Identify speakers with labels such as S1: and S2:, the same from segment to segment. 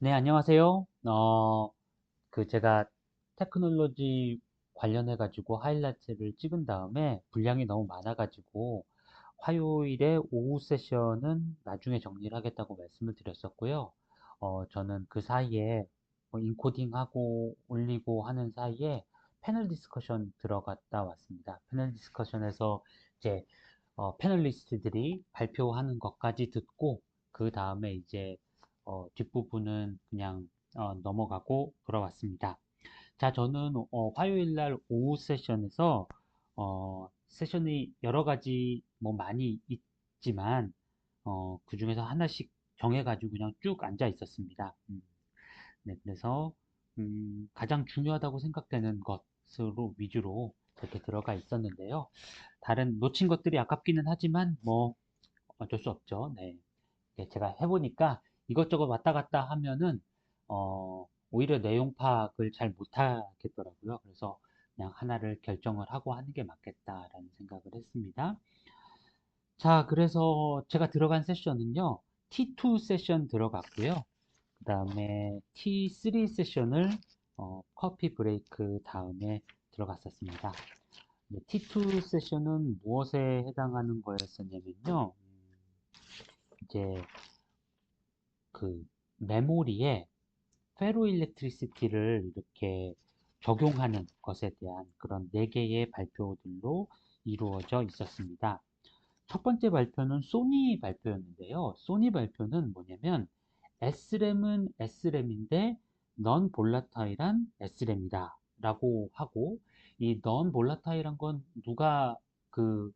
S1: 네, 안녕하세요. 제가 테크놀로지 관련해가지고 하이라이트를 찍은 다음에 분량이 너무 많아가지고 화요일에 오후 세션은 나중에 정리를 하겠다고 말씀을 드렸었고요. 저는 그 사이에 뭐 인코딩하고 올리고 하는 사이에 패널 디스커션 들어갔다 왔습니다. 패널 디스커션에서 이제 패널리스트들이 발표하는 것까지 듣고 그 다음에 이제 뒷부분은 그냥 넘어가고 돌아왔습니다. 자, 저는 화요일 날 오후 세션에서 세션이 여러 가지 뭐 많이 있지만 그 중에서 하나씩 정해가지고 그냥 쭉 앉아 있었습니다. 네, 그래서 가장 중요하다고 생각되는 것으로 위주로 이렇게 들어가 있었는데요. 다른 놓친 것들이 아깝기는 하지만 뭐 어쩔 수 없죠. 네. 제가 해보니까 이것저것 왔다 갔다 하면은 오히려 내용 파악을 잘 못하겠더라고요. 그래서 그냥 하나를 결정을 하고 하는 게 맞겠다라는 생각을 했습니다. 자, 그래서 제가 들어간 세션은요, T2 세션 들어갔고요. 그 다음에 T3 세션을 커피 브레이크 다음에 들어갔었습니다. 네, T2 세션은 무엇에 해당하는 거였었냐면요. 이제 그 메모리에 페로일렉트리시티를 이렇게 적용하는 것에 대한 그런 4개의 발표들로 이루어져 있었습니다. 첫 번째 발표는 소니 발표였는데요. 소니 발표는 뭐냐면 SRAM은 SRAM인데 넌 볼라타일한 SRAM이다 라고 하고, 이 넌 볼라타일한 건 누가 그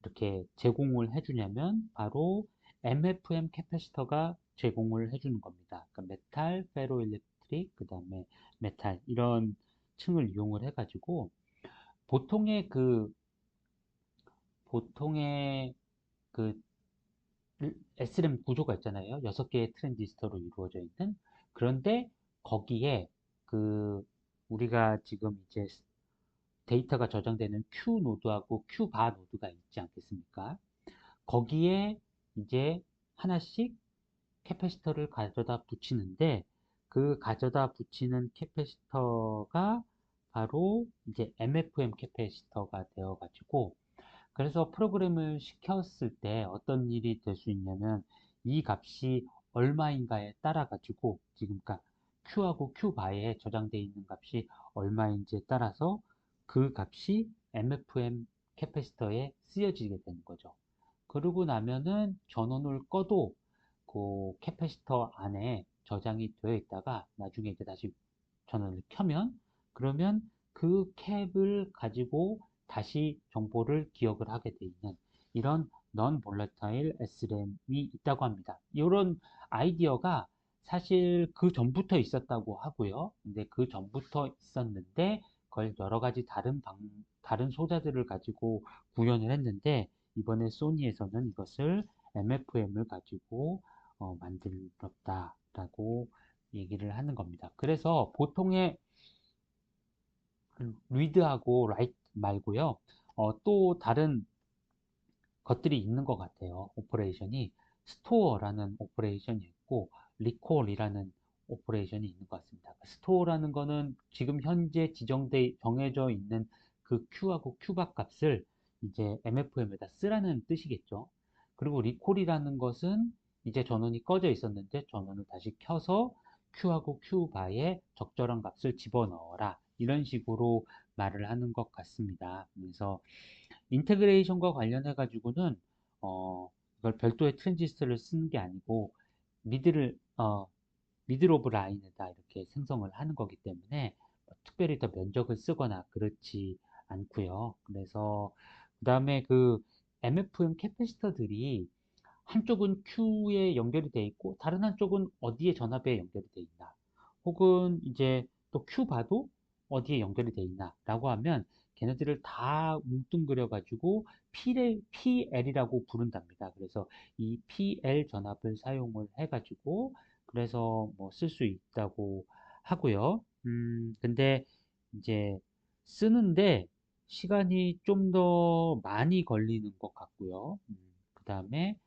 S1: 이렇게 제공을 해주냐면 바로 MFM 캐패시터가 제공을 해주는 겁니다. 그러니까 메탈, 페로일렉트릭, 그 다음에 메탈 이런 층을 이용을 해가지고 보통의 그 보통의 그 SRAM 구조가 있잖아요. 6개의 트랜지스터로 이루어져 있는. 그런데 거기에 그 우리가 지금 이제 데이터가 저장되는 Q 노드하고 Q 바 노드가 있지 않겠습니까? 거기에 이제 하나씩 캐패시터를 가져다 붙이는데, 그 가져다 붙이는 캐패시터가 바로 이제 MFM 캐패시터가 되어가지고, 그래서 프로그램을 시켰을 때 어떤 일이 될 수 있냐면 이 값이 얼마인가에 따라 가지고 지금 그러니까 Q하고 Q바에 저장되어 있는 값이 얼마인지에 따라서 그 값이 MFM 캐패시터에 쓰여지게 되는 거죠. 그러고 나면은 전원을 꺼도 그 캐패시터 안에 저장이 되어 있다가 나중에 이제 다시 전원을 켜면, 그러면 그 캡을 가지고 다시 정보를 기억을 하게 돼 있는 이런 non volatile SRAM이 있다고 합니다. 이런 아이디어가 사실 그 전부터 있었다고 하고요. 근데 그 전부터 있었는데 그걸 여러 가지 다른 소자들을 가지고 구현을 했는데, 이번에 소니에서는 이것을 MFM을 가지고 만들었다라고 얘기를 하는 겁니다. 그래서 보통의 리드하고 라이트 말고요. 또 다른 것들이 있는 것 같아요. 오퍼레이션이 스토어라는 오퍼레이션이 있고 리콜이라는 오퍼레이션이 있는 것 같습니다. 스토어라는 거는 지금 현재 정해져 있는 그 Q하고 Q박 값을 이제 MFM에다 쓰라는 뜻이겠죠. 그리고 리콜이라는 것은 이제 전원이 꺼져 있었는데 전원을 다시 켜서 Q하고 Q바에 적절한 값을 집어넣어라, 이런 식으로 말을 하는 것 같습니다. 그래서 인테그레이션과 관련해 가지고는 이걸 별도의 트랜지스터를 쓰는 게 아니고 미드를 미들 오브 라인에다 이렇게 생성을 하는 거기 때문에 특별히 더 면적을 쓰거나 그렇지 않고요. 그래서 그다음에 그 MFM 캐패시터들이 한쪽은 Q에 연결이 돼 있고 다른 한쪽은 어디에 전압에 연결이 돼 있나, 혹은 이제 또 Q 봐도 어디에 연결이 돼 있나 라고 하면 걔네들을 다 뭉뚱그려 가지고 PL이라고 부른답니다. 그래서 이 PL 전압을 사용을 해 가지고 그래서 뭐 쓸 수 있다고 하고요. 근데 이제 쓰는데 시간이 좀 더 많이 걸리는 것 같고요. 그 다음에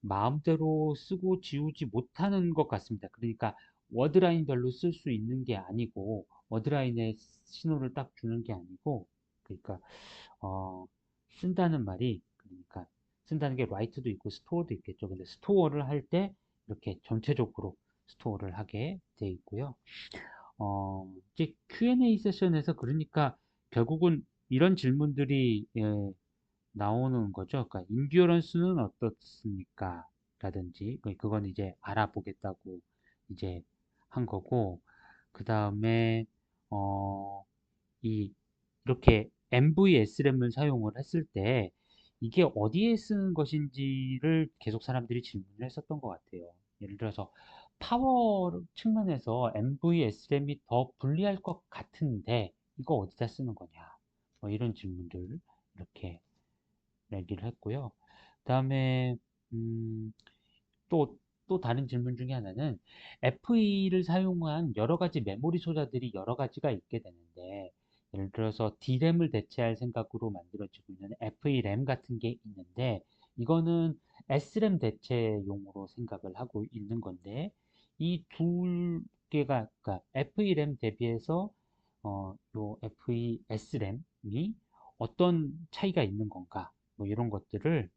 S1: 마음대로 쓰고 지우지 못하는 것 같습니다. 그러니까 워드라인별로 쓸 수 있는 게 아니고, 워드라인에 신호를 딱 주는 게 아니고, 그러니까 어, 쓴다는 말이, 그러니까 쓴다는 게 라이트도 있고 스토어도 있겠죠. 근데 스토어를 할 때 이렇게 전체적으로 스토어를 하게 돼 있고요. 이제 Q&A 세션에서 그러니까 결국은 이런 질문들이 나오는 거죠. 그러니까 인듀어런스는 어떻습니까? 라든지 그건 이제 알아보겠다고 이제 한 거고, 그 다음에 어, 이 이렇게 MVSRAM을 사용을 했을 때 이게 어디에 쓰는 것인지를 계속 사람들이 질문을 했었던 것 같아요. 예를 들어서 파워 측면에서 MVSRAM이 더 불리할 것 같은데 이거 어디다 쓰는 거냐, 뭐 이런 질문들 이렇게 얘기를 했고요. 그 다음에 음, 또, 또 다른 질문 중에 하나는 FE를 사용한 여러 가지 메모리 소자들이 여러 가지가 있게 되는데, 예를 들어서 D램을 대체할 생각으로 만들어지고 있는 FE램 같은 게 있는데, 이거는 SRAM 대체용으로 생각을 하고 있는 건데, 이 두 개가, 그러니까 FE램 대비해서 요 FE SRAM이 어떤 차이가 있는 건가, 뭐 이런 것들을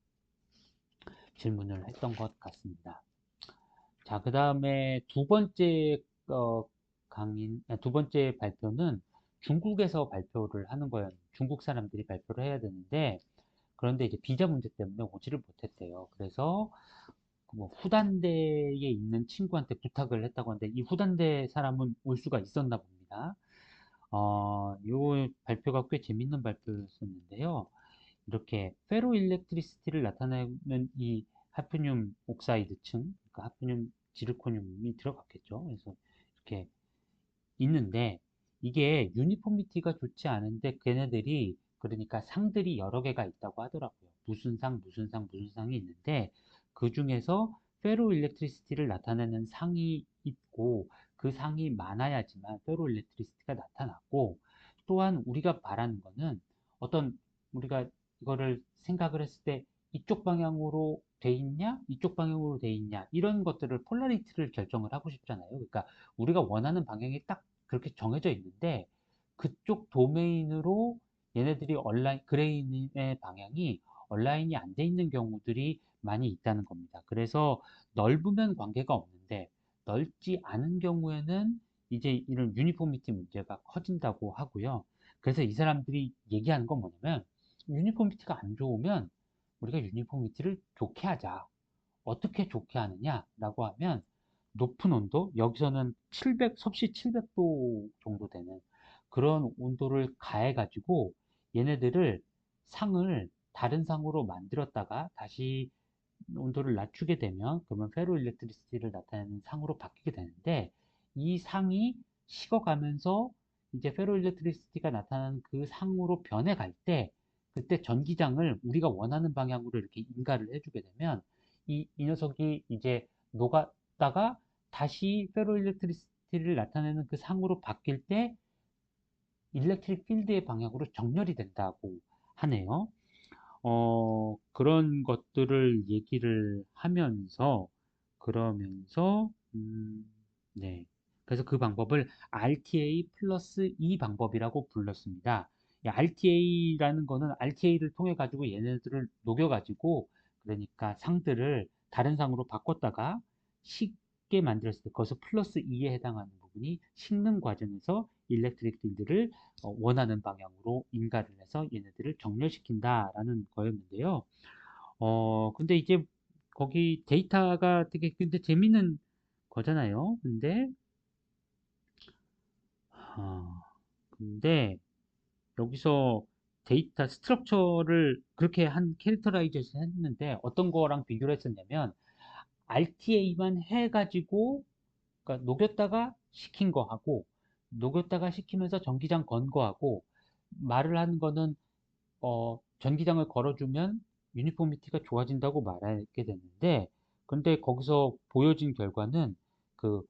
S1: 질문을 했던 것 같습니다. 자, 그 다음에 두 번째 두 번째 발표는 중국에서 발표를 하는 거예요. 중국 사람들이 발표를 해야 되는데, 그런데 이제 비자 문제 때문에 오지를 못했대요. 그래서 뭐 후단대에 있는 친구한테 부탁을 했다고 하는데, 이 후단대 사람은 올 수가 있었나 봅니다. 요 발표가 꽤 재밌는 발표였었는데요. 이렇게 페로 일렉트리시티를 나타내는 이 하프늄 옥사이드층, 그러니까 하프늄 지르코늄이 들어갔겠죠. 그래서 이렇게 있는데 이게 유니포미티가 좋지 않은데 걔네들이, 그러니까 상들이 여러 개가 있다고 하더라고요. 무슨 상, 무슨 상, 무슨 상이 있는데 그 중에서 페로 일렉트리시티를 나타내는 상이 있고, 그 상이 많아야지만 페로 일렉트리시티가 나타났고, 또한 우리가 말하는 거는 어떤, 우리가 이거를 생각을 했을 때 이쪽 방향으로 돼 있냐, 이쪽 방향으로 돼 있냐, 이런 것들을 폴라리티를 결정을 하고 싶잖아요. 그러니까 우리가 원하는 방향이 딱 그렇게 정해져 있는데 그쪽 도메인으로 얘네들이 얼라인, 그레인의 방향이 얼라인이 안 돼 있는 경우들이 많이 있다는 겁니다. 그래서 넓으면 관계가 없는데 넓지 않은 경우에는 이제 이런 유니포미티 문제가 커진다고 하고요. 그래서 이 사람들이 얘기하는 건 뭐냐면, 유니포미티가 안 좋으면 우리가 유니포미티를 좋게 하자. 어떻게 좋게 하느냐라고 하면, 높은 온도, 여기서는 700, 섭씨 700도 정도 되는 그런 온도를 가해가지고 얘네들을, 상을 다른 상으로 만들었다가 다시 온도를 낮추게 되면 그러면 페로 일렉트리시티를 나타내는 상으로 바뀌게 되는데, 이 상이 식어가면서 이제 페로 일렉트리시티가 나타나는 그 상으로 변해갈 때, 그때 전기장을 우리가 원하는 방향으로 이렇게 인가를 해주게 되면 이 녀석이 이제 녹았다가 다시 페로 일렉트리시티를 나타내는 그 상으로 바뀔 때 일렉트릭 필드의 방향으로 정렬이 된다고 하네요. 그런 것들을 얘기를 하면서, 그러면서, 네. 그래서 그 방법을 RTA 플러스 E 방법이라고 불렀습니다. RTA라는 거는 RTA를 통해 가지고 얘네들을 녹여 가지고, 그러니까 상들을 다른 상으로 바꿨다가 식게 만들었을 때, 거기서 플러스 E에 해당하는 부분이 식는 과정에서 일렉트릭 필드를 원하는 방향으로 인가를 해서 얘네들을 정렬시킨다라는 거였는데요. 근데 이제 거기 데이터가 되게 근데 재밌는 거잖아요. 어, 근데 여기서 데이터 스트럭처를 그렇게 한 캐릭터라이제이션 했는데 어떤 거랑 비교를 했었냐면, RTA만 해가지고, 그러니까 녹였다가 식힌 거하고, 녹였다가 식히면서 전기장 건 거하고, 말을 하는 거는 전기장을 걸어주면 유니포미티가 좋아진다고 말하게 됐는데, 근데 거기서 보여진 결과는 그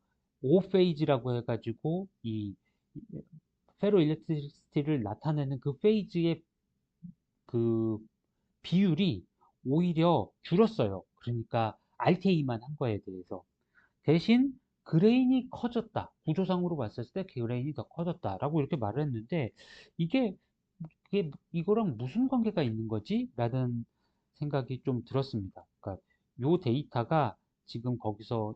S1: O 페이지라고 해가지고 이 페로 일렉트리시티를 나타내는 그 페이지의 그 비율이 오히려 줄었어요. 그러니까 RTA만 한 거에 대해서. 대신 그레인이 커졌다. 구조상으로 봤을 때 그레인이 더 커졌다라고 이렇게 말을 했는데 이게 이거랑 무슨 관계가 있는 거지? 라는 생각이 좀 들었습니다. 그러니까 요 데이터가 지금 거기서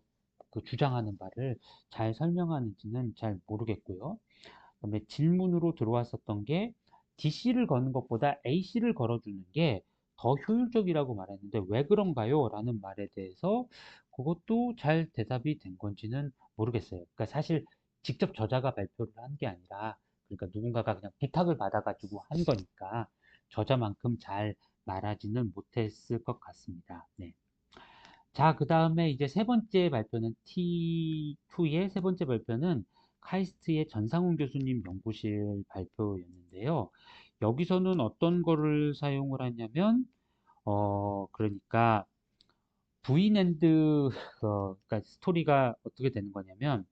S1: 그 주장하는 바를 잘 설명하는지는 잘 모르겠고요. 그다음에 질문으로 들어왔었던 게 DC를 거는 것보다 AC를 걸어주는 게 더 효율적이라고 말했는데 왜 그런가요? 라는 말에 대해서 그것도 잘 대답이 된 건지는 모르겠어요. 그러니까 사실 직접 저자가 발표를 한 게 아니라 그러니까 누군가가 그냥 부탁을 받아가지고 한 거니까 저자만큼 잘 말하지는 못했을 것 같습니다. 네. 자, 그 다음에 이제 세 번째 발표는 T2의 세 번째 발표는 카이스트의 전상훈 교수님 연구실 발표였는데요. 여기서는 어떤 거를 사용을 하냐면, 그러니까 부인앤드, 그러니까 스토리가 어떻게 되는 거냐면,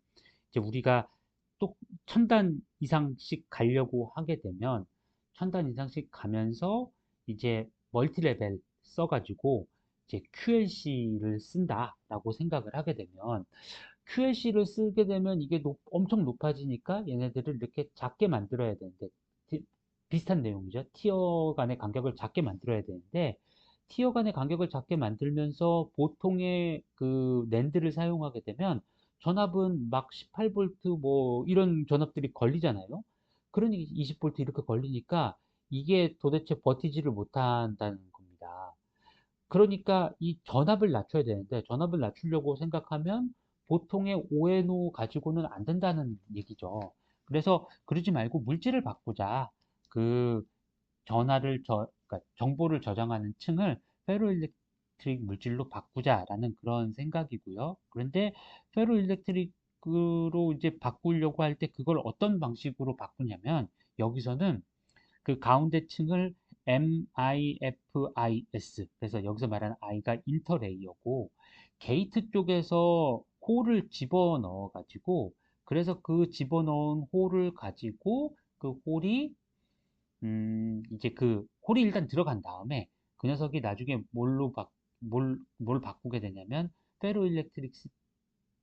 S1: 이제 우리가 또 1000단 이상씩 가려고 하게 되면 1000단 이상씩 가면서 이제 멀티레벨 써가지고 이제 QLC를 쓴다라고 생각을 하게 되면 QLC를 쓰게 되면 이게 엄청 높아지니까 얘네들을 이렇게 작게 만들어야 되는데 비슷한 내용이죠. 티어 간의 간격을 작게 만들어야 되는데 티어 간의 간격을 작게 만들면서 보통의 그 낸드를 사용하게 되면 전압은 막 18V 뭐 이런 전압들이 걸리잖아요. 그러니 20V 이렇게 걸리니까 이게 도대체 버티지를 못한다는 겁니다. 그러니까 이 전압을 낮춰야 되는데 전압을 낮추려고 생각하면 보통의 ONO 가지고는 안 된다는 얘기죠. 그래서 그러지 말고 물질을 바꾸자. 그 그러니까 정보를 저장하는 층을 페로일렉트릭 물질로 바꾸자라는 그런 생각이고요. 그런데 페로일렉트릭으로 이제 바꾸려고 할 때 그걸 어떤 방식으로 바꾸냐면 여기서는 그 가운데 층을 MIFIS 그래서 여기서 말하는 I가 인터레이어고 게이트 쪽에서 홀을 집어넣어 가지고 그래서 그 집어넣은 홀을 가지고 그 홀이 이제 그 홀이 일단 들어간 다음에 그 녀석이 나중에 뭘 바꾸게 되냐면 페로일렉트릭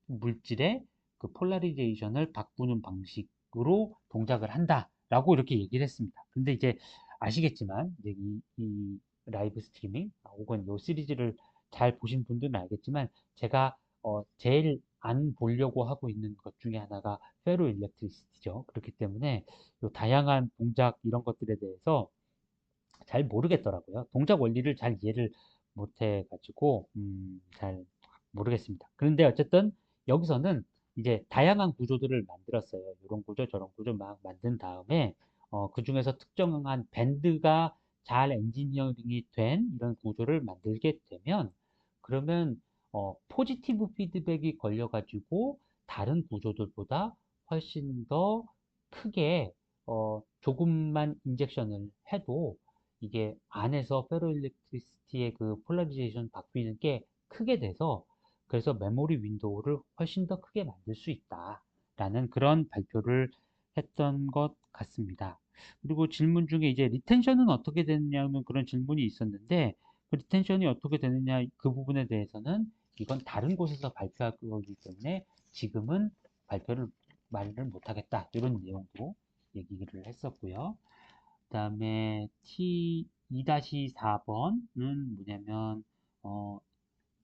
S1: 물질의 그 폴라리제이션을 바꾸는 방식으로 동작을 한다라고 이렇게 얘기를 했습니다. 근데 이제 아시겠지만 이제 이 라이브 스트리밍 혹은 요 시리즈를 잘 보신 분들은 알겠지만 제가 제일 안 보려고 하고 있는 것 중에 하나가 페로 일렉트리시티죠. 그렇기 때문에 요 다양한 동작 이런 것들에 대해서 잘 모르겠더라고요. 동작 원리를 잘 이해를 못해 가지고 잘 모르겠습니다. 그런데 어쨌든 여기서는 이제 다양한 구조들을 만들었어요. 이런 구조, 저런 구조 막 만든 다음에 그 중에서 특정한 밴드가 잘 엔지니어링이 된 이런 구조를 만들게 되면 그러면 포지티브 피드백이 걸려 가지고 다른 구조들보다 훨씬 더 크게 조금만 인젝션을 해도 이게 안에서 페로일렉트리시티의 그 폴라리제이션 바뀌는 게 크게 돼서 그래서 메모리 윈도우를 훨씬 더 크게 만들 수 있다라는 그런 발표를 했던 것 같습니다. 그리고 질문 중에 이제 리텐션은 어떻게 되느냐는 그런 질문이 있었는데 그 리텐션이 어떻게 되느냐 그 부분에 대해서는 이건 다른 곳에서 발표할 거기 때문에 지금은 발표를 말을 못하겠다 이런 내용도 얘기를 했었고요. 그다음에 T2-4번은 뭐냐면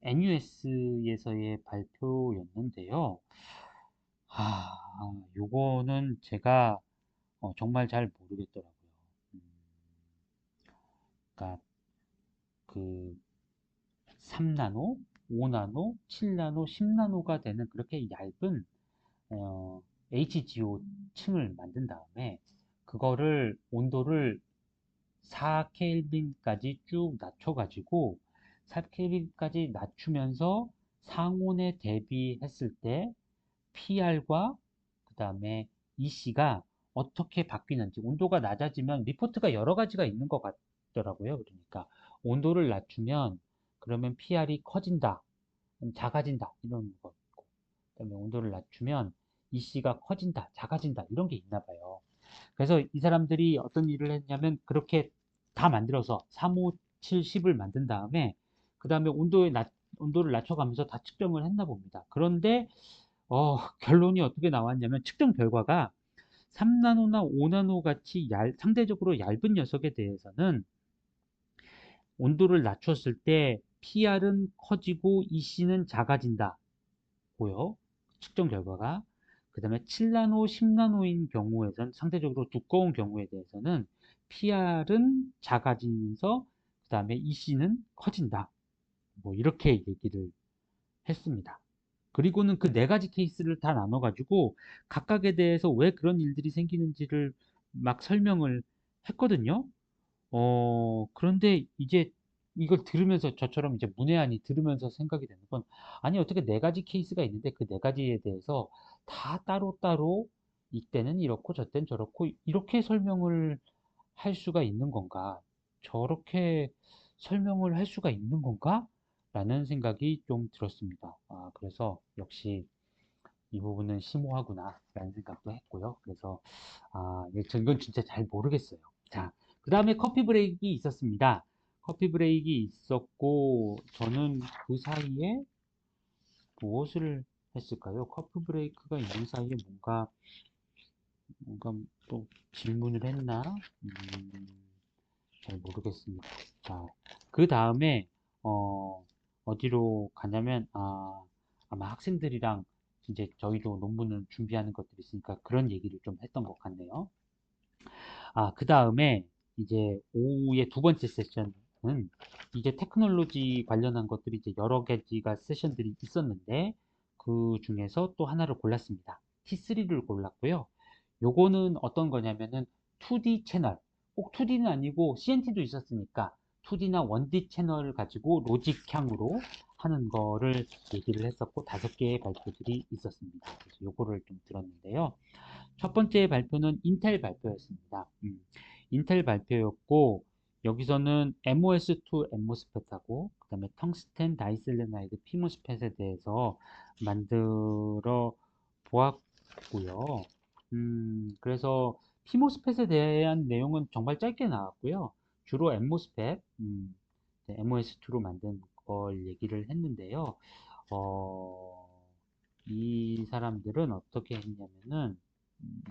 S1: NUS에서의 발표였는데요. 요거는 제가 정말 잘 모르겠더라고요. 음, 그러니까 그 3나노, 5나노, 7나노, 10나노가 되는 그렇게 얇은 HGO 층을 만든 다음에 그거를 온도를 4켈빈까지 쭉 낮춰가지고 4켈빈까지 낮추면서 상온에 대비했을 때 PR과 그 다음에 EC가 어떻게 바뀌는지 온도가 낮아지면 리포트가 여러 가지가 있는 것 같더라고요. 그러니까 온도를 낮추면 그러면 PR이 커진다, 작아진다 이런 거 있고 그다음에 온도를 낮추면 EC가 커진다, 작아진다 이런 게 있나 봐요. 그래서 이 사람들이 어떤 일을 했냐면 그렇게 다 만들어서 3, 5, 7, 10을 만든 다음에 그 다음에 온도를 낮춰가면서 다 측정을 했나 봅니다. 그런데 결론이 어떻게 나왔냐면 측정 결과가 3나노나 5나노 같이 상대적으로 얇은 녀석에 대해서는 온도를 낮췄을 때 PR은 커지고 EC는 작아진다고요. 측정 결과가. 그 다음에 7나노, 10나노인 경우에선 상대적으로 두꺼운 경우에 대해서는 PR은 작아지면서 그 다음에 EC는 커진다. 뭐 이렇게 얘기를 했습니다. 그리고는 그 네 가지 케이스를 다 나눠가지고 각각에 대해서 왜 그런 일들이 생기는지를 막 설명을 했거든요. 그런데 이제 이걸 들으면서 저처럼 이제 문외한이 들으면서 생각이 되는 건, 아니, 어떻게 네 가지 케이스가 있는데 그 네 가지에 대해서 다 따로따로 이때는 이렇고 저때는 저렇고 이렇게 설명을 할 수가 있는 건가? 저렇게 설명을 할 수가 있는 건가? 라는 생각이 좀 들었습니다. 그래서 역시 이 부분은 심오하구나 라는 생각도 했고요. 그래서 이건 진짜 잘 모르겠어요. 자, 그 다음에 커피 브레이크 있었습니다. 커피 브레이크 있었고 저는 그 사이에 무엇을 했을까요? 커피 브레이크가 있는 사이에 뭔가 또 질문을 했나? 잘 모르겠습니다. 자, 그 다음에 어디로 가냐면 아마 학생들이랑 이제 저희도 논문을 준비하는 것들이 있으니까 그런 얘기를 좀 했던 것 같네요. 그 다음에 이제 오후의 두 번째 세션은 이제 테크놀로지 관련한 것들이 이제 여러 가지가 세션들이 있었는데 그 중에서 또 하나를 골랐습니다. T3를 골랐고요. 요거는 어떤 거냐면은 2D 채널, 꼭 2D는 아니고 CNT도 있었으니까 2D나 1D 채널을 가지고 로직향으로 하는 거를 얘기를 했었고 5개의 발표들이 있었습니다. 그래서 요거를 좀 들었는데요. 첫 번째 발표는 인텔 발표였습니다. 인텔 발표였고 여기서는 MOS2 엠모스펫하고 그 다음에 텅스텐 다이셀레나이드 피모스펫에 대해서 만들어 보았고요. 그래서 피모스펫에 대한 내용은 정말 짧게 나왔고요. 주로 엠모스펫, MOS2로 만든 걸 얘기를 했는데요. 어, 이 사람들은 어떻게 했냐면은 음,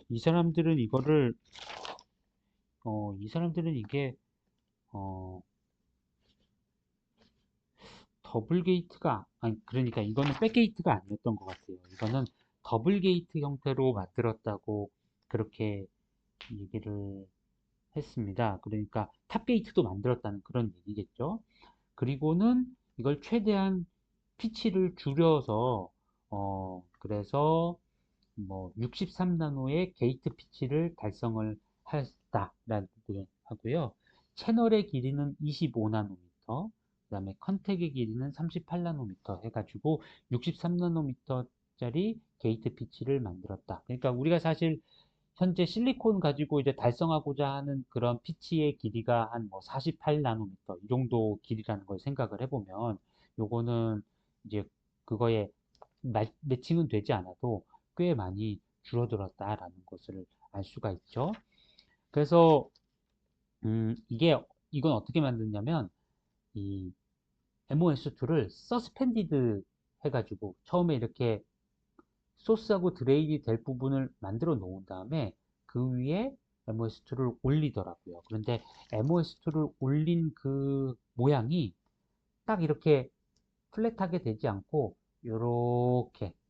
S1: 이 사람들은 이 사람들은 이게 어, 더블 게이트가 아니 그러니까 이거는 백 게이트가 아니었던 것 같아요. 이거는 더블 게이트 형태로 만들었다고 그렇게 얘기를 했습니다. 그러니까 탑 게이트도 만들었다는 그런 얘기겠죠. 그리고는 이걸 최대한 피치를 줄여서 그래서 뭐 63나노의 게이트 피치를 달성을 했다라고 하고요. 채널의 길이는 25나노미터, 그다음에 컨택의 길이는 38나노미터 해가지고 63나노미터짜리 게이트 피치를 만들었다. 그러니까 우리가 사실 현재 실리콘 가지고 이제 달성하고자 하는 그런 피치의 길이가 한 뭐 48나노미터 이 정도 길이라는 걸 생각을 해보면 요거는 이제 그거에 매칭은 되지 않아도 꽤 많이 줄어들었다라는 것을 알 수가 있죠. 그래서 이건 어떻게 만드냐면 이 MOS2를 서스펜디드 해가지고 처음에 이렇게 소스하고 드레인이 될 부분을 만들어 놓은 다음에 그 위에 MOS2를 올리더라고요. 그런데 MOS2를 올린 그 모양이 딱 이렇게 플랫하게 되지 않고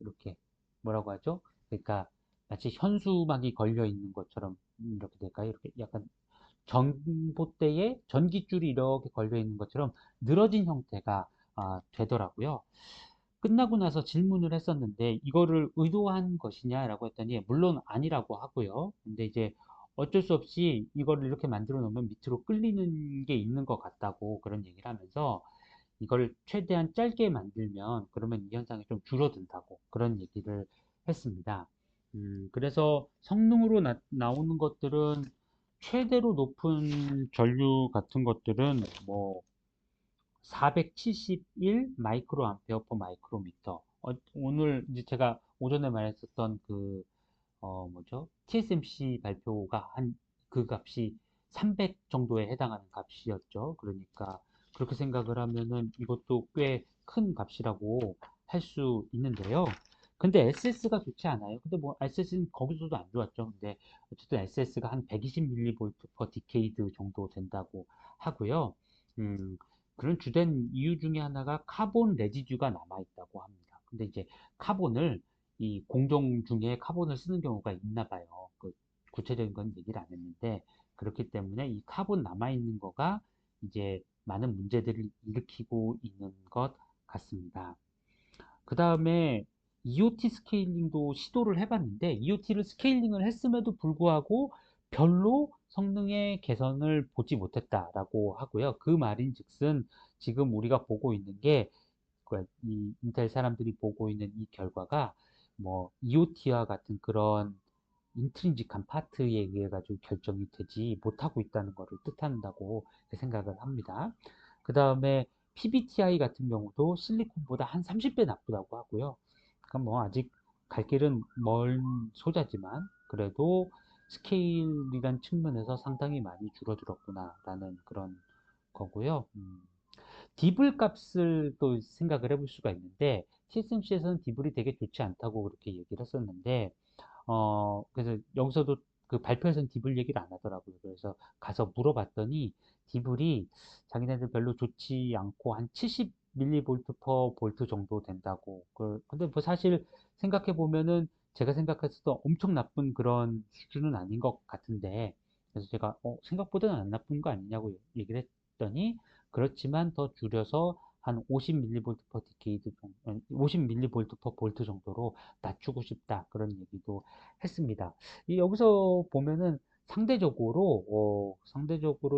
S1: 이렇게 뭐라고 하죠? 그러니까 마치 현수막이 걸려 있는 것처럼 이렇게 될까요? 이렇게 약간 전봇대에 전깃줄이 이렇게 걸려 있는 것처럼 늘어진 형태가 되더라고요. 끝나고 나서 질문을 했었는데 이거를 의도한 것이냐라고 했더니 물론 아니라고 하고요. 근데 이제 어쩔 수 없이 이거를 이렇게 만들어 놓으면 밑으로 끌리는 게 있는 것 같다고 그런 얘기를 하면서 이걸 최대한 짧게 만들면 그러면 이 현상이 좀 줄어든다고 그런 얘기를 했습니다. 그래서 성능으로 나오는 것들은 최대로 높은 전류 같은 것들은 뭐 471 마이크로 암페어 퍼 마이크로미터. 오늘 이제 제가 오전에 말했었던 그 뭐죠? TSMC 발표가 한 그 값이 300 정도에 해당하는 값이었죠. 그러니까 그렇게 생각을 하면은 이것도 꽤 큰 값이라고 할 수 있는데요. 근데 SS가 좋지 않아요. 근데 뭐 SS는 거기서도 안 좋았죠. 근데 어쨌든 SS가 한 120mV per decade 정도 된다고 하고요. 음, 그런 주된 이유 중에 하나가 카본 레지듀가 남아 있다고 합니다. 근데 이제 카본을 이 공정 중에 카본을 쓰는 경우가 있나 봐요. 그 구체적인 건 얘기를 안 했는데 그렇기 때문에 이 카본 남아 있는 거가 이제 많은 문제들을 일으키고 있는 것 같습니다. 그 다음에 EOT 스케일링도 시도를 해봤는데 EOT를 스케일링을 했음에도 불구하고 별로 성능의 개선을 보지 못했다라고 하고요. 그 말인즉슨 지금 우리가 보고 있는 게 이 인텔 사람들이 보고 있는 이 결과가 뭐 EOT와 같은 그런 인트린직한 파트에 의해 가지고 결정이 되지 못하고 있다는 것을 뜻한다고 생각을 합니다. 그 다음에 PBTI 같은 경우도 실리콘보다 한 30배 나쁘다고 하고요. 그러니까 뭐 아직 갈 길은 먼 소자지만 그래도 스케일이란 측면에서 상당히 많이 줄어들었구나라는 그런 거고요. 디블 값을 또 생각을 해볼 수가 있는데 TSMC에서는 디블이 되게 좋지 않다고 그렇게 얘기를 했었는데 그래서 여기서도 그 발표에서는 디블 얘기를 안 하더라고요. 그래서 가서 물어봤더니 디블이 자기네들 별로 좋지 않고 한 70mV per 볼트 정도 된다고. 근데 뭐 사실 생각해 보면은 제가 생각했을 때 엄청 나쁜 그런 수준은 아닌 것 같은데 그래서 제가 생각보다는 안 나쁜 거 아니냐고 얘기를 했더니 그렇지만 더 줄여서 한 50mV per decade 정도, 50mV per 볼트 정도로 낮추고 싶다 그런 얘기도 했습니다. 여기서 보면은 상대적으로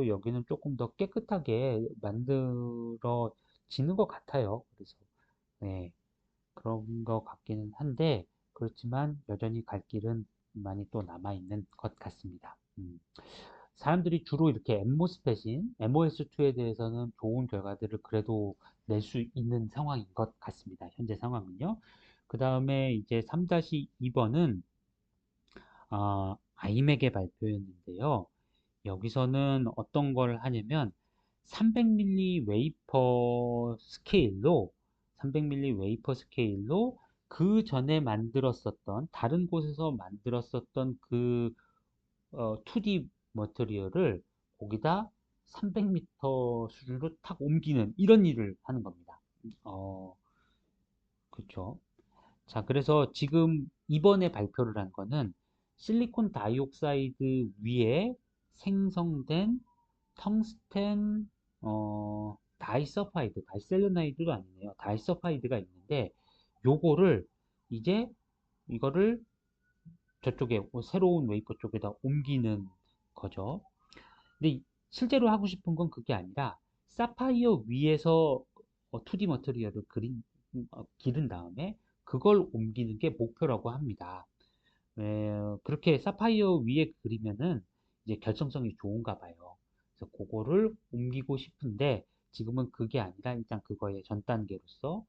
S1: 여기는 조금 더 깨끗하게 만들어지는 것 같아요. 그래서 네, 그런 것 같기는 한데 그렇지만 여전히 갈 길은 많이 또 남아 있는 것 같습니다. 사람들이 주로 이렇게 엠모스펫인 MOS2에 대해서는 좋은 결과들을 그래도 낼 수 있는 상황인 것 같습니다. 현재 상황은요. 그 다음에 이제 3-2번은 아이맥의 발표였는데요. 여기서는 어떤 걸 하냐면 300mm 웨이퍼 스케일로 300mm 웨이퍼 스케일로 그 전에 만들었었던 다른 곳에서 만들었었던 그 2D 머터리얼을 거기다 300m 수준으로 탁 옮기는 이런 일을 하는 겁니다. 그렇죠. 자, 그래서 지금 이번에 발표를 한 거는 실리콘 다이옥사이드 위에 생성된 텅스텐 다이서파이드, 다이셀루나이드도 아니네요. 다이서파이드가 있는데 요거를 이제 이거를 저쪽에 새로운 웨이퍼 쪽에다 옮기는 거죠. 근데 실제로 하고 싶은 건 그게 아니라 사파이어 위에서 2D 머터리얼을 기른 다음에 그걸 옮기는 게 목표라고 합니다. 그렇게 사파이어 위에 그리면은 이제 결정성이 좋은가 봐요. 그래서 그거를 옮기고 싶은데 지금은 그게 아니라 일단 그거의 전 단계로서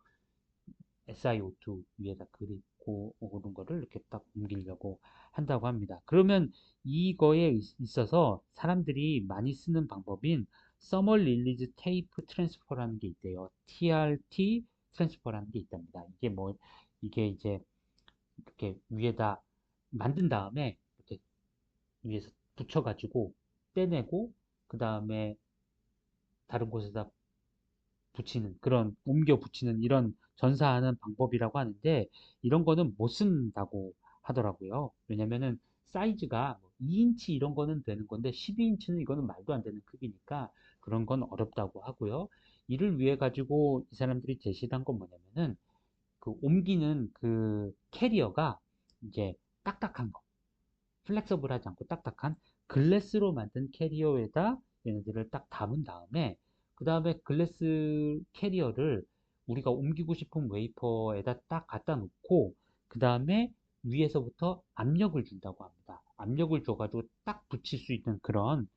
S1: SiO2 위에다 그리고 오는 거를 이렇게 딱 옮기려고 한다고 합니다. 그러면 이거에 있어서 사람들이 많이 쓰는 방법인 Thermal Release Tape Transfer라는 게 있대요. TRT 트랜스퍼라는 게 있답니다. 이게 이제 이렇게 위에다 만든 다음에 이렇게 위에서 붙여가지고 떼내고 그 다음에 다른 곳에다 붙이는 그런 옮겨 붙이는 이런 전사하는 방법이라고 하는데 이런 거는 못 쓴다고 하더라고요. 왜냐면은 사이즈가 2인치 이런 거는 되는 건데 12인치는 이거는 말도 안 되는 크기니까 그런 건 어렵다고 하고요. 이를 위해 가지고 이 사람들이 제시한 건 뭐냐면은 그 옮기는 그 캐리어가 이제 딱딱한 거, 플렉서블하지 않고 딱딱한 글래스로 만든 캐리어에다 얘네들을 딱 담은 다음에 그 다음에 글래스 캐리어를 우리가 옮기고 싶은 웨이퍼에다 딱 갖다 놓고 그 다음에 위에서부터 압력을 준다고 합니다. 압력을 줘가지고 딱 붙일 수 있는 그런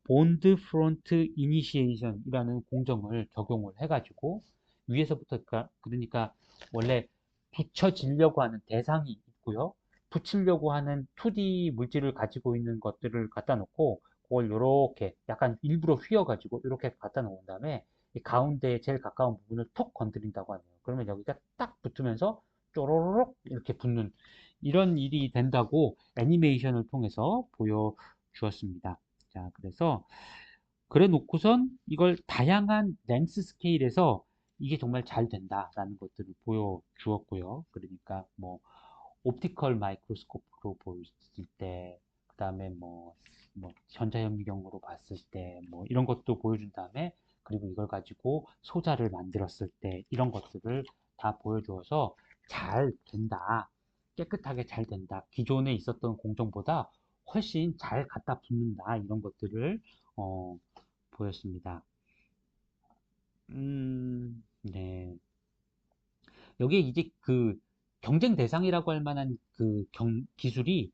S1: 본드 프론트 이니시에이션이라는 공정을 적용을 해가지고 위에서부터 그러니까 원래 붙여지려고 하는 대상이 있고요. 붙이려고 하는 2D 물질을 가지고 있는 것들을 갖다 놓고 그걸 이렇게 약간 일부러 휘어가지고 이렇게 갖다 놓은 다음에 이 가운데에 제일 가까운 부분을 톡 건드린다고 하네요. 그러면 여기가 딱 붙으면서 쪼로록 이렇게 붙는 이런 일이 된다고 애니메이션을 통해서 보여주었습니다. 자, 그래서 그래 놓고선 이걸 다양한 렌스 스케일에서 이게 정말 잘 된다라는 것들을 보여주었고요. 그러니까 뭐 옵티컬 마이크로스코프로 보였을 때, 그 다음에 뭐 전자현미경으로 봤을 때, 뭐 이런 것도 보여준 다음에, 그리고 이걸 가지고 소자를 만들었을 때, 이런 것들을 다 보여주어서 잘 된다. 깨끗하게 잘 된다. 기존에 있었던 공정보다 훨씬 잘 갖다 붙는다. 이런 것들을, 보였습니다. 네. 여기에 이제 그 경쟁 대상이라고 할 만한 그 기술이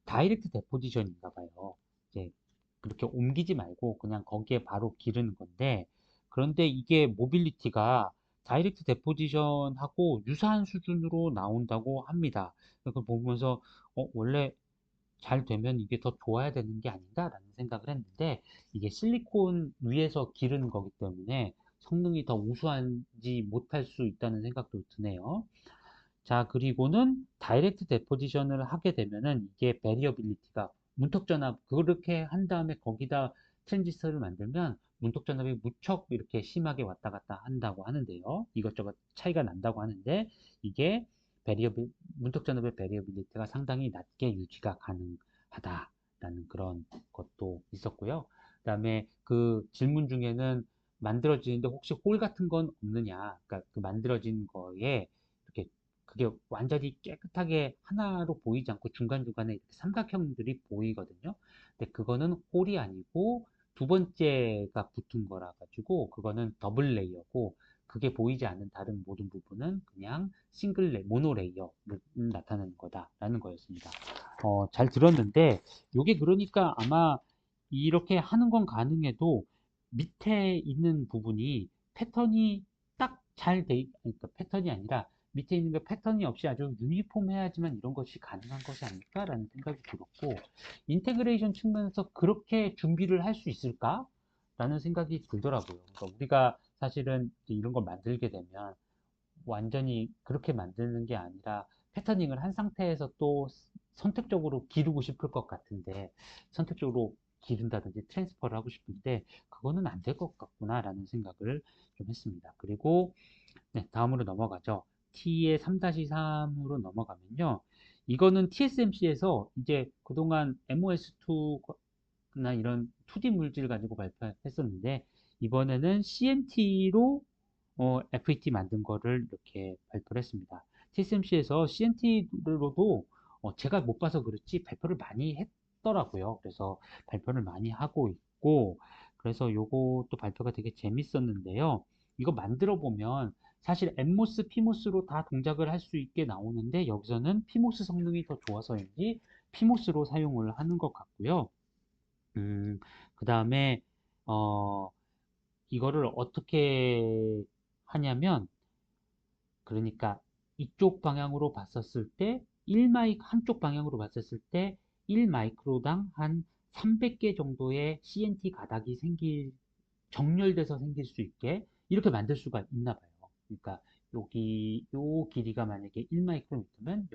S1: 다이렉트 데포지션인가 봐요. 이제 그렇게 옮기지 말고 그냥 거기에 바로 기르는 건데, 그런데 이게 모빌리티가 다이렉트 데포지션하고 유사한 수준으로 나온다고 합니다. 그걸 보면서 원래 잘 되면 이게 더 좋아야 되는 게 아닌가라는 생각을 했는데, 이게 실리콘 위에서 기르는 거기 때문에 성능이 더 우수하지 못할 수 있다는 생각도 드네요. 자, 그리고는 다이렉트 데포지션을 하게 되면은 이게 베리어빌리티가 문턱전압 그렇게 한 다음에 거기다 트랜지스터를 만들면 문턱전압이 무척 이렇게 심하게 왔다 갔다 한다고 하는데요. 이것저것 차이가 난다고 하는데, 이게 문턱전압의 베리어빌리티가 상당히 낮게 유지가 가능하다라는 그런 것도 있었고요. 그다음에 그 질문 중에는 만들어지는데 혹시 홀 같은 건 없느냐? 그러니까 그 만들어진 거에 이렇게 그게 완전히 깨끗하게 하나로 보이지 않고 중간중간에 이렇게 삼각형들이 보이거든요. 근데 그거는 홀이 아니고 두 번째가 붙은 거라 가지고 그거는 더블 레이어고, 그게 보이지 않는 다른 모든 부분은 그냥 모노 레이어를 나타내는 거다라는 거였습니다. 잘 들었는데, 요게 그러니까 아마 이렇게 하는 건 가능해도 밑에 있는 부분이 패턴이 딱 그러니까 패턴이 아니라 밑에 있는 게 패턴이 없이 아주 유니폼해야지만 이런 것이 가능한 것이 아닐까라는 생각이 들었고, 인테그레이션 측면에서 그렇게 준비를 할 수 있을까라는 생각이 들더라고요. 그러니까 우리가 사실은 이제 이런 걸 만들게 되면 완전히 그렇게 만드는 게 아니라 패터닝을 한 상태에서 또 선택적으로 기르고 싶을 것 같은데, 선택적으로 기른다든지 트랜스퍼를 하고 싶은데 그거는 안 될 것 같구나라는 생각을 좀 했습니다. 그리고 네, 다음으로 넘어가죠. T의 3-3으로 넘어가면요. 이거는 TSMC에서 이제 그동안 MOS2나 이런 2D 물질 가지고 발표했었는데, 이번에는 CNT로 FET 만든 거를 이렇게 발표를 했습니다. TSMC에서 CNT로도 제가 못 봐서 그렇지 발표를 많이 했더라고요. 그래서 발표를 많이 하고 있고, 그래서 요것도 발표가 되게 재밌었는데요. 이거 만들어 보면 사실 NMOS, PMOS로 다 동작을 할 수 있게 나오는데, 여기서는 PMOS 성능이 더 좋아서인지 PMOS로 사용을 하는 것 같고요. 그 다음에 어, 이거를 어떻게 하냐면, 그러니까 이쪽 방향으로 봤었을 때 한쪽 방향으로 봤었을 때 1마이크로당 한 300개 정도의 CNT 가닥이 정렬돼서 생길 수 있게 이렇게 만들 수가 있나 봐요. 그러니까 요 길이가 만약에 1마이크로미터면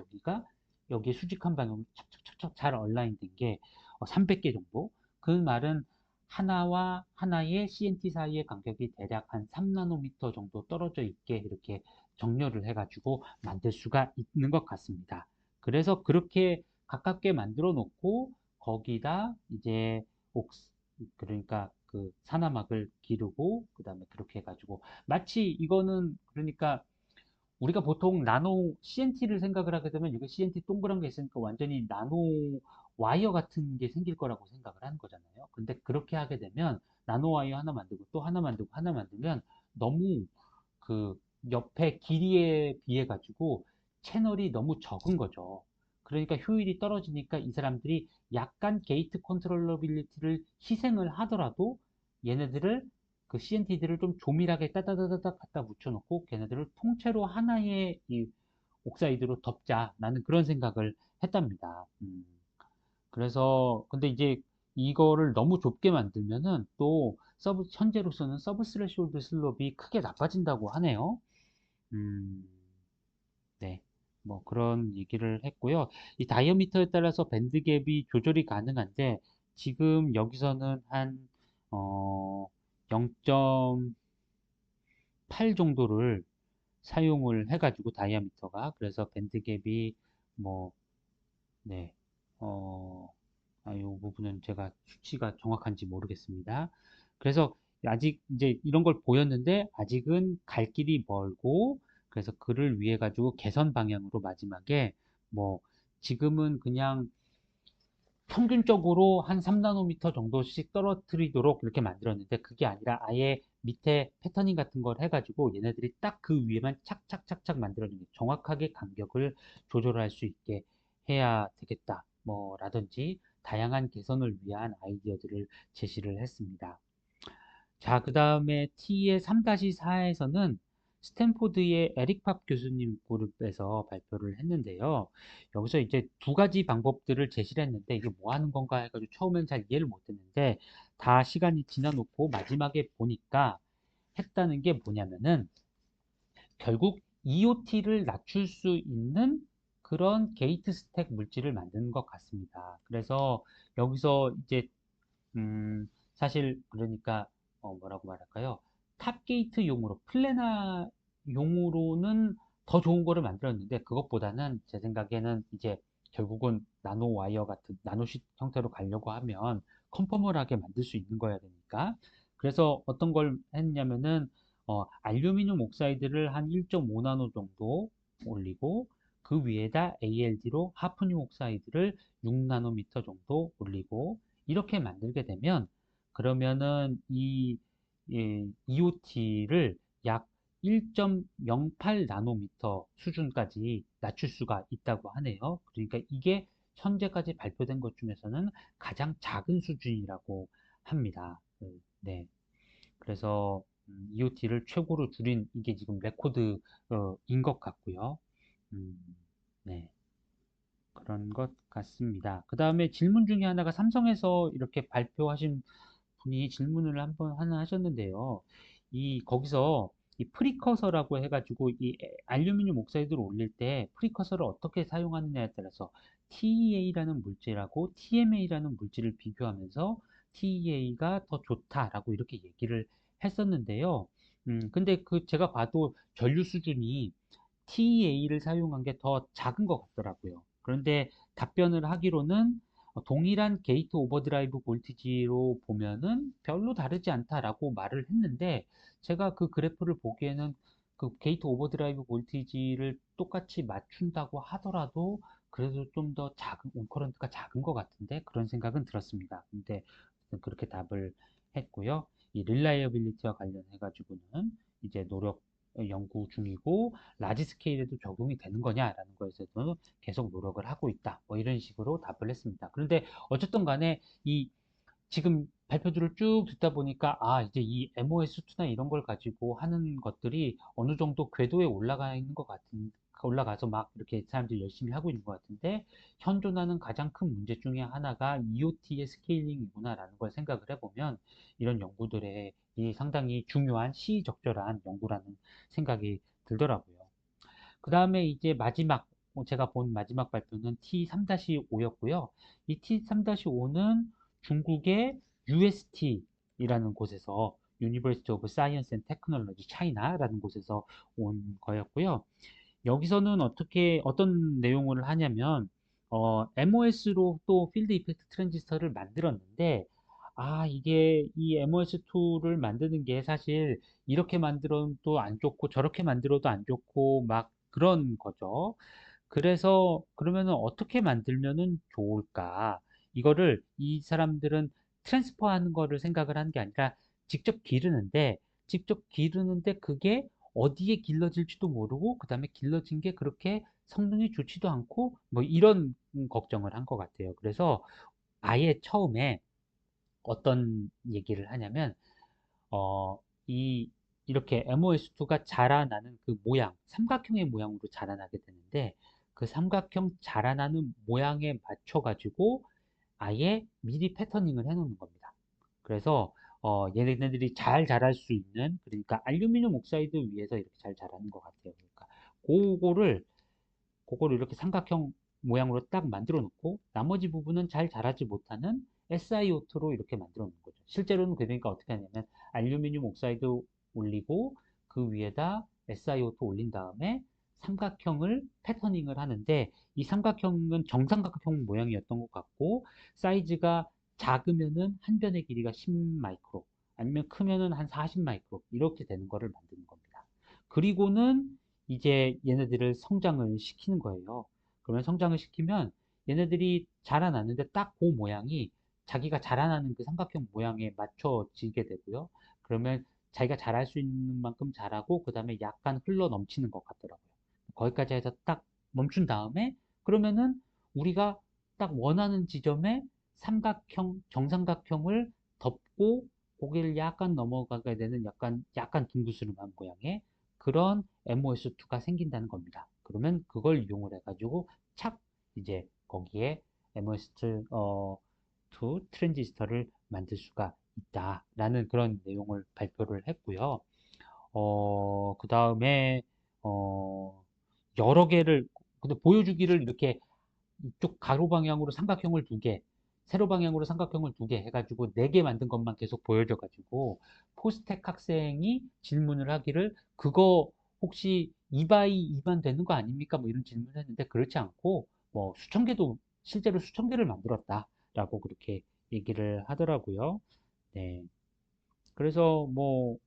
S1: 여기에 수직한 방향으로 착착착착 잘 얼라인 된 게 300개 정도. 그 말은 하나와 하나의 CNT 사이의 간격이 대략 한 3나노미터 정도 떨어져 있게 이렇게 정렬을 해가지고 만들 수가 있는 것 같습니다. 그래서 그렇게 가깝게 만들어 놓고 거기다 이제 그러니까 그 사나막을 기르고 그 다음에 그렇게 해가지고 마치 이거는 그러니까 우리가 보통 나노 CNT를 생각을 하게 되면 이거 CNT 동그란 게 있으니까 완전히 나노 와이어 같은 게 생길 거라고 생각을 하는 거잖아요. 근데 그렇게 하게 되면 나노 와이어 하나 만들고 또 하나 만들고 하나 만들면 너무 그 옆에 길이에 비해 가지고 채널이 너무 적은 거죠. 그러니까 효율이 떨어지니까 이 사람들이 약간 게이트 컨트롤러빌리티를 희생을 하더라도 얘네들을 그 CNT들을 좀 조밀하게 따다다다닥 갖다 붙여놓고 걔네들을 통째로 하나의 이 옥사이드로 덮자. 나는 그런 생각을 했답니다. 그래서 근데 이제 이거를 너무 좁게 만들면은 또 현재로서는 서브 스레시홀드 슬롭이 크게 나빠진다고 하네요. 음, 네. 뭐 그런 얘기를 했고요. 이 다이어미터에 따라서 밴드 갭이 조절이 가능한데 지금 여기서는 한 어, 0.8 정도를 사용을 해가지고 다이아미터가 그래서 밴드 갭이 뭐 네. 이 부분은 제가 수치가 정확한지 모르겠습니다. 그래서 아직 이제 이런 걸 보였는데 아직은 갈 길이 멀고 그래서 그를 위해 가지고 개선 방향으로 마지막에 뭐 지금은 그냥 평균적으로 한 3나노미터 정도씩 떨어뜨리도록 이렇게 만들었는데 그게 아니라 아예 밑에 패터닝 같은 걸 해가지고 얘네들이 딱 그 위에만 착착착착 만들어주는 정확하게 간격을 조절할 수 있게 해야 되겠다. 뭐 라든지 다양한 개선을 위한 아이디어들을 제시를 했습니다. 자, 그 다음에 T의 3-4에서는 스탠포드의 에릭 팝 교수님 그룹에서 발표를 했는데요. 여기서 이제 두 가지 방법들을 제시를 했는데 이게 뭐 하는 건가 해가지고 처음엔 잘 이해를 못 했는데 다 시간이 지나놓고 마지막에 보니까 했다는 게 뭐냐면은 결국 EOT를 낮출 수 있는 그런 게이트 스택 물질을 만드는 것 같습니다. 그래서 여기서 이제 사실 그러니까 뭐라고 말할까요? 탑게이트용으로 플래너용으로는 더 좋은 거를 만들었는데 그것보다는 제 생각에는 이제 결국은 나노 와이어 같은 나노시 형태로 가려고 하면 컨포멀하게 만들 수 있는 거야 되니까 그래서 어떤 걸 했냐면은 알루미늄 옥사이드를 한 1.5나노 정도 올리고 그 위에다 ALD로 하프늄 옥사이드를 6나노미터 정도 올리고 이렇게 만들게 되면 그러면은 EOT를 약 1.08 나노미터 수준까지 낮출 수가 있다고 하네요. 그러니까 이게 현재까지 발표된 것 중에서는 가장 작은 수준이라고 합니다. 네. 그래서 EOT를 최고로 줄인 이게 지금 레코드인 것 같고요. 음, 네. 그런 것 같습니다. 그 다음에 질문 중에 하나가 삼성에서 이렇게 발표하신 분이 질문을 한번 하나 하셨는데요. 거기서 이 프리커서라고 해가지고 알루미늄 옥사이드를 올릴 때 프리커서를 어떻게 사용하느냐에 따라서 TEA라는 물질하고 TMA라는 물질을 비교하면서 TEA가 더 좋다라고 이렇게 얘기를 했었는데요. 근데 제가 봐도 전류 수준이 TEA를 사용한 게 더 작은 것 같더라고요. 그런데 답변을 하기로는 동일한 게이트 오버드라이브 볼티지로 보면은 별로 다르지 않다라고 말을 했는데 제가 그 그래프를 보기에는 그 게이트 오버드라이브 볼티지를 똑같이 맞춘다고 하더라도 그래도 좀 더 작은 온커런트가 작은 것 같은데 그런 생각은 들었습니다. 근데 그렇게 답을 했고요. 이 릴라이어빌리티와 관련해 가지고는 이제 연구 중이고 라지 스케일에도 적용이 되는 거냐라는 거에서도 계속 노력을 하고 있다. 뭐 이런 식으로 답을 했습니다. 그런데 어쨌든 간에 지금 발표들을 쭉 듣다 보니까 이제 이 MOS2나 이런 걸 가지고 하는 것들이 어느 정도 궤도에 올라가 있는 것 같은 올라가서 막 이렇게 사람들이 열심히 하고 있는 것 같은데 현존하는 가장 큰 문제 중에 하나가 EOT의 스케일링이구나라는 걸 생각을 해보면 이런 연구들의 이 상당히 중요한 시의적절한 연구라는 생각이 들더라고요. 그 다음에 이제 제가 본 마지막 발표는 T3-5였고요. 이 T3-5는 중국의 UST이라는 곳에서 University of Science and Technology China라는 곳에서 온 거였고요. 여기서는 어떤 내용을 하냐면, MOS로 또 필드 이펙트 트랜지스터를 만들었는데, 이게 이 MOS2를 만드는 게 사실 이렇게 만들어도 안 좋고 저렇게 만들어도 안 좋고 막 그런 거죠. 그래서 그러면은 어떻게 만들면은 좋을까? 이거를 이 사람들은 트랜스퍼 하는 거를 생각을 하는 게 아니라 직접 기르는데 직접 기르는데 그게 어디에 길러질지도 모르고 그다음에 길러진 게 그렇게 성능이 좋지도 않고 뭐 이런 걱정을 한 것 같아요. 그래서 아예 처음에 어떤 얘기를 하냐면 어, 이, 이렇게 MOS2가 자라나는 그 모양, 삼각형의 모양으로 자라나게 되는데, 그 삼각형 자라나는 모양에 맞춰가지고, 아예 미리 패터닝을 해 놓는 겁니다. 그래서 얘네들이 잘 자랄 수 있는, 그러니까 알루미늄 옥사이드 위에서 이렇게 잘 자라는 것 같아요. 그러니까 그거를 그거를 이렇게 삼각형 모양으로 딱 만들어 놓고 나머지 부분은 잘 자라지 못하는 SiO2로 이렇게 만들어 놓는 거죠. 실제로는 그러니까 어떻게 하냐면 알루미늄 옥사이드 올리고 그 위에다 SiO2 올린 다음에 삼각형을 패터닝을 하는데, 이 삼각형은 정삼각형 모양이었던 것 같고 사이즈가 작으면은 한 변의 길이가 10 마이크로, 아니면 크면은 한 40 마이크로 이렇게 되는 거를 만드는 겁니다. 그리고는 이제 얘네들을 성장을 시키는 거예요. 그러면 성장을 시키면 얘네들이 자라나는데 딱 그 모양이 자기가 자라나는 그 삼각형 모양에 맞춰지게 되고요. 그러면 자기가 자랄 수 있는 만큼 자라고 그 다음에 약간 흘러 넘치는 것 같더라고요. 거기까지 해서 딱 멈춘 다음에 그러면은 우리가 딱 원하는 지점에 삼각형, 정삼각형을 덮고 고개를 약간 넘어가게 되는 약간 둥그스름한 모양의 그런 MOS2가 생긴다는 겁니다. 그러면 그걸 이용을 해가지고 착 이제 거기에 MOS2 트랜지스터를 만들 수가 있다라는 그런 내용을 발표를 했고요. 그 다음에 어, 여러 개를 근데 보여주기를 이렇게 이쪽 가로 방향으로 삼각형을 두 개, 세로 방향으로 삼각형을 두 개 해가지고 네 개 만든 것만 계속 보여줘가지고 포스텍 학생이 질문을 하기를 그거 혹시 2x2만 되는 거 아닙니까? 뭐 이런 질문을 했는데 그렇지 않고 뭐 수천 개도 실제로 수천 개를 만들었다라고 그렇게 얘기를 하더라고요. 네. 그래서 뭐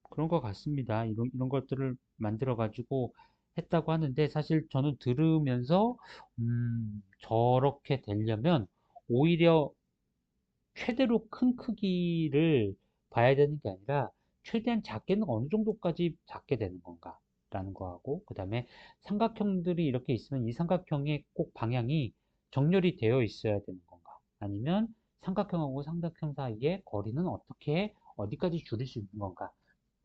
S1: 그런 것 같습니다. 이런 것들을 만들어가지고 했다고 하는데, 사실 저는 들으면서, 저렇게 되려면 오히려 최대로 큰 크기를 봐야 되는 게 아니라, 최대한 작게는 어느 정도까지 작게 되는 건가? 라는 거하고, 그 다음에 삼각형들이 이렇게 있으면 이 삼각형의 꼭 방향이 정렬이 되어 있어야 되는 건가? 아니면 삼각형하고 삼각형 사이의 거리는 어떻게, 어디까지 줄일 수 있는 건가?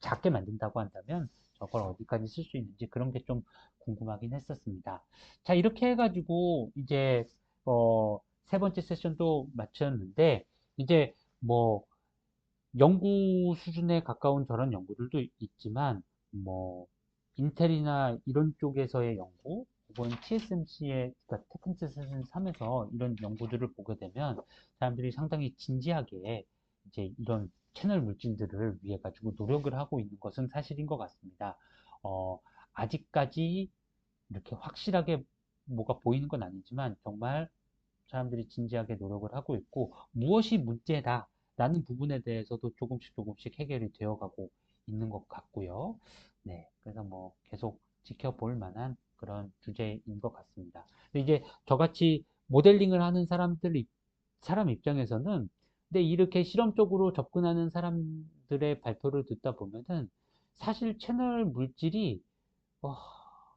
S1: 작게 만든다고 한다면 저걸 어디까지 쓸 수 있는지 그런 게 좀 궁금하긴 했었습니다. 자, 이렇게 해가지고 이제 세 번째 세션도 마쳤는데 이제 뭐 연구 수준에 가까운 저런 연구들도 있지만 뭐 인텔이나 이런 쪽에서의 연구 혹은 TSMC의 그러니까 테크니컬 세션 3에서 이런 연구들을 보게 되면 사람들이 상당히 진지하게 이제 이런 채널 물질들을 위해 가지고 노력을 하고 있는 것은 사실인 것 같습니다. 어, 아직까지 이렇게 확실하게 뭐가 보이는 건 아니지만 정말 사람들이 진지하게 노력을 하고 있고 무엇이 문제다 라는 부분에 대해서도 조금씩 조금씩 해결이 되어 가고 있는 것 같고요. 네, 그래서 뭐 계속 지켜볼 만한 그런 주제인 것 같습니다. 근데 이제 저같이 모델링을 하는 사람 입장에서는 근데 이렇게 실험적으로 접근하는 사람들의 발표를 듣다 보면은 사실 어,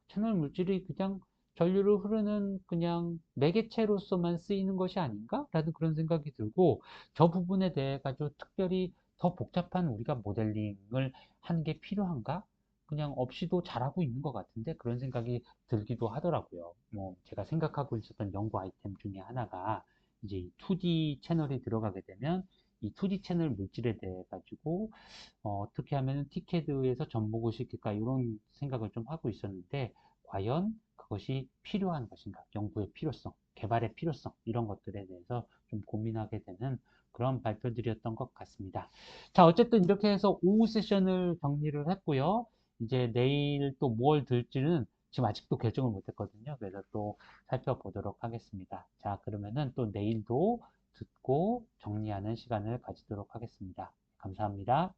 S1: 채널 물질이 그냥 전류를 흐르는 그냥 매개체로서만 쓰이는 것이 아닌가? 라는 그런 생각이 들고, 저 부분에 대해 가지고 특별히 더 복잡한 우리가 모델링을 하는 게 필요한가? 그냥 없이도 잘하고 있는 것 같은데 그런 생각이 들기도 하더라고요. 뭐 제가 생각하고 있었던 연구 아이템 중에 하나가 이제 이 2D 채널이 들어가게 되면 이 2D 채널 물질에 대해 가지고 어떻게 하면 티켓에서 접목을 시킬까 이런 생각을 좀 하고 있었는데 과연 그것이 필요한 것인가, 연구의 필요성, 개발의 필요성 이런 것들에 대해서 좀 고민하게 되는 그런 발표들이었던 것 같습니다. 자, 어쨌든 이렇게 해서 오후 세션을 정리를 했고요. 이제 내일 또 뭘 들지는 지금 아직도 결정을 못 했거든요. 그래서 또 살펴보도록 하겠습니다. 자, 그러면은 또 내일도 듣고 정리하는 시간을 가지도록 하겠습니다. 감사합니다.